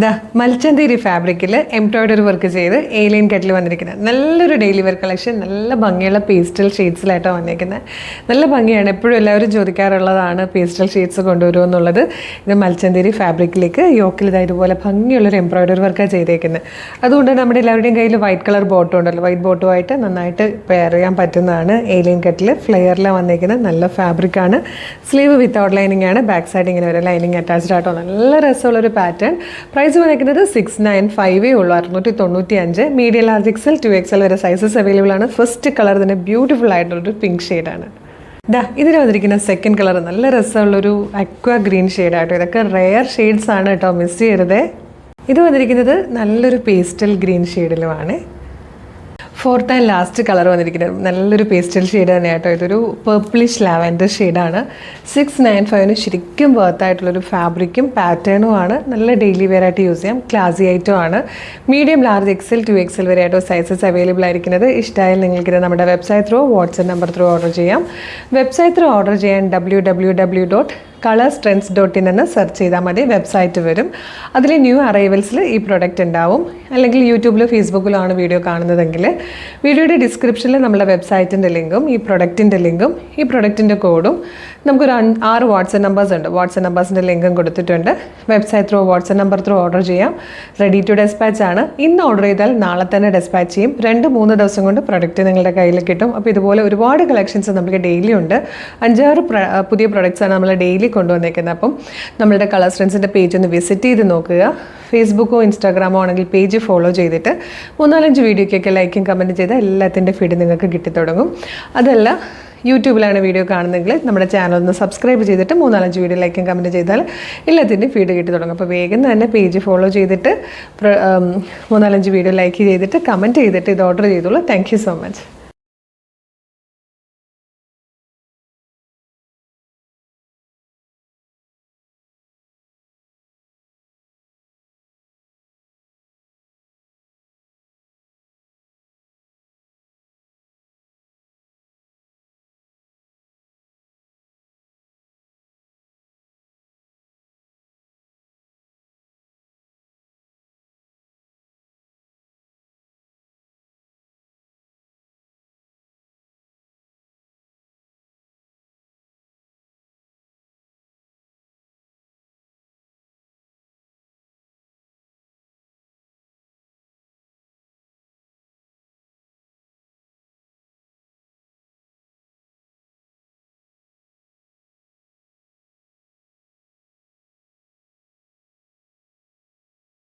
ദാ മൽച്ചന്തേരി ഫാബ്രിക്കിൽ embroidery work ചെയ്ത് ഏലിയൻ കട്ടിൽ വന്നിരിക്കുന്നത് നല്ലൊരു ഡെയിലി വെയർ കളക്ഷൻ. നല്ല ഭംഗിയുള്ള പേസ്റ്റൽ ഷെയ്ഡ്സിലായിട്ടാണ് വന്നിരിക്കുന്നത്. നല്ല ഭംഗിയാണ്. എപ്പോഴും എല്ലാവരും ചോദിക്കാറുള്ളതാണ് പേസ്റ്റൽ ഷെയ്ഡ്സ് കൊണ്ടുവരുമോ എന്നുള്ളത്. ഇത് മൽച്ചന്തേരി ഫാബ്രിക്കിലേക്ക് യോക്കിൽ ഇതുപോലെ ഭംഗിയുള്ളൊരു എംബ്രോയ്ഡറി വർക്കാണ് ചെയ്തേക്കുന്നത്. അതുകൊണ്ട് നമ്മുടെ എല്ലാവരുടെയും കയ്യിൽ വൈറ്റ് കളർ ബോട്ടം ഉണ്ടല്ലോ, വൈറ്റ് ബോട്ടുമായിട്ട് നന്നായിട്ട് പെയർ ചെയ്യാൻ പറ്റുന്നതാണ്. ഏലിയൻ കട്ടിൽ ഫ്ലെയറിലാണ് വന്നിരിക്കുന്നത്. നല്ല ഫാബ്രിക്കാണ്. സ്ലീവ് വിത്ത് ഔട്ട് ലൈനിങ് ആണ്. ബാക്ക് സൈഡ് ഇങ്ങനെ വരെ ലൈനിങ് അറ്റാച്ച്ഡ് ആയിട്ടോ. നല്ല രസമുള്ളൊരു പാറ്റേൺ. പ്രൈസ് വന്നിരിക്കുന്നത് 695 ഉള്ളൂ, 695. മീഡിയം ലാർജ് എക്സൽ 2XL വരെ സൈസസ് അവൈലബിൾ ആണ്. ഫസ്റ്റ് കളർ തന്നെ ബ്യൂട്ടിഫുൾ ആയിട്ടുള്ളൊരു പിങ്ക് ഷെയ്ഡാണ്. ഇതിൽ വന്നിരിക്കുന്ന സെക്കൻഡ് കളർ നല്ല രസമുള്ളൊരു അക്വ ഗ്രീൻ ഷെയ്ഡായിട്ടോ. ഇതൊക്കെ റെയർ ഷെയ്ഡ്സ് ആണ് കേട്ടോ, മിസ് ചെയ്യരുതേ. ഇത് വന്നിരിക്കുന്നത് നല്ലൊരു പേസ്റ്റൽ ഗ്രീൻ ഷെയ്ഡിലുമാണ്. ഫോർത്ത് ആൻഡ് ലാസ്റ്റ് കളർ വന്നിരിക്കുന്നത് നല്ലൊരു പേസ്റ്റൽ ഷെയ്ഡ് തന്നെയാട്ടോ. ഇതൊരു പേർപ്പിളിഷ് ലാവൻഡർ ഷെയ്ഡാണ്. 695 ശരിക്കും വർത്തായിട്ടുള്ളൊരു ഫാബ്രിക്കും പാറ്റേണും ആണ്. നല്ല ഡെയിലി വെയർ ആയിട്ട് യൂസ് ചെയ്യാം. ക്ലാസി ഐറ്റം ആണ്. മീഡിയം ലാർജ് എക്സൽ 2XL വരെ ആയിട്ടോ സൈസസ് അവൈലബിൾ ആയിരിക്കുന്നത്. ഇഷ്ടമായാലും നിങ്ങൾക്കിത് നമ്മുടെ website through, WhatsApp number through order ചെയ്യാം. വെബ്സൈറ്റ് ത്രൂ ഓർഡർ ചെയ്യാൻ www.colorstrends.in എന്ന് സെർച്ച് ചെയ്താൽ മതി, വെബ്സൈറ്റ് വരും. അതിൽ ന്യൂ അറൈവൽസിൽ ഈ പ്രൊഡക്റ്റ് ഉണ്ടാവും. അല്ലെങ്കിൽ യൂട്യൂബിലോ ഫേസ്ബുക്കിലോ ആണ് വീഡിയോ കാണുന്നതെങ്കിൽ വീഡിയോയുടെ ഡിസ്ക്രിപ്ഷനിൽ നമ്മുടെ വെബ്സൈറ്റിൻ്റെ ലിങ്കും ഈ പ്രൊഡക്റ്റിൻ്റെ ലിങ്കും ഈ പ്രൊഡക്റ്റിൻ്റെ കോഡും നമുക്കൊരു 6 വാട്സ്ആപ്പ് നമ്പേഴ്സ് ഉണ്ട്. വാട്സ്ആപ്പ് നമ്പേഴ്സിൻ്റെ ലിങ്കും കൊടുത്തിട്ടുണ്ട്. Website through, WhatsApp number through order ചെയ്യാം. റെഡി ടു ഡെസ്പാച്ച് ആണ്. ഇന്ന് ഓർഡർ ചെയ്താൽ നാളെ തന്നെ ഡെസ്പാച്ച് ചെയ്യും. 2-3 ദിവസം കൊണ്ട് പ്രൊഡക്റ്റ് നിങ്ങളുടെ കയ്യിൽ കിട്ടും. അപ്പോൾ ഇതുപോലെ ഒരുപാട് കളക്ഷൻസ് നമുക്ക് ഡെയിലി ഉണ്ട്. 5-6 പുതിയ പ്രൊഡക്ട്സാണ് നമ്മൾ ഡെയിലി കൊണ്ടുവന്നേക്കുന്നത്. അപ്പം നമ്മളുടെ കളർ സ്ട്രെൻസിൻ്റെ പേജ് ഒന്ന് വിസിറ്റ് ചെയ്ത് നോക്കുക. ഫേസ്ബുക്കോ ഇൻസ്റ്റാഗ്രാമോ ആണെങ്കിൽ പേജ് ഫോളോ ചെയ്തിട്ട് 3-4 വീഡിയോയ്ക്കൊക്കെ ലൈക്കും കമൻറ്റ് ചെയ്താൽ എല്ലാത്തിൻ്റെ ഫീഡ് നിങ്ങൾക്ക് കിട്ടിത്തുടങ്ങും. അതല്ല യൂട്യൂബിലാണ് വീഡിയോ കാണുന്നതെങ്കിൽ നമ്മുടെ ചാനൽ ഒന്ന് സബ്സ്ക്രൈബ് ചെയ്തിട്ട് 3-4 വീഡിയോ ലൈക്കും കമൻറ്റ് ചെയ്താൽ എല്ലാത്തിൻ്റെയും ഫീഡ് കിട്ടി തുടങ്ങും. അപ്പോൾ വേഗം തന്നെ പേജ് ഫോളോ ചെയ്തിട്ട് 3-4 വീഡിയോ ലൈക്ക് ചെയ്തിട്ട് കമൻറ്റ് ചെയ്തിട്ട് ഇത് ഓർഡർ ചെയ്തോളൂ. Thank you so much.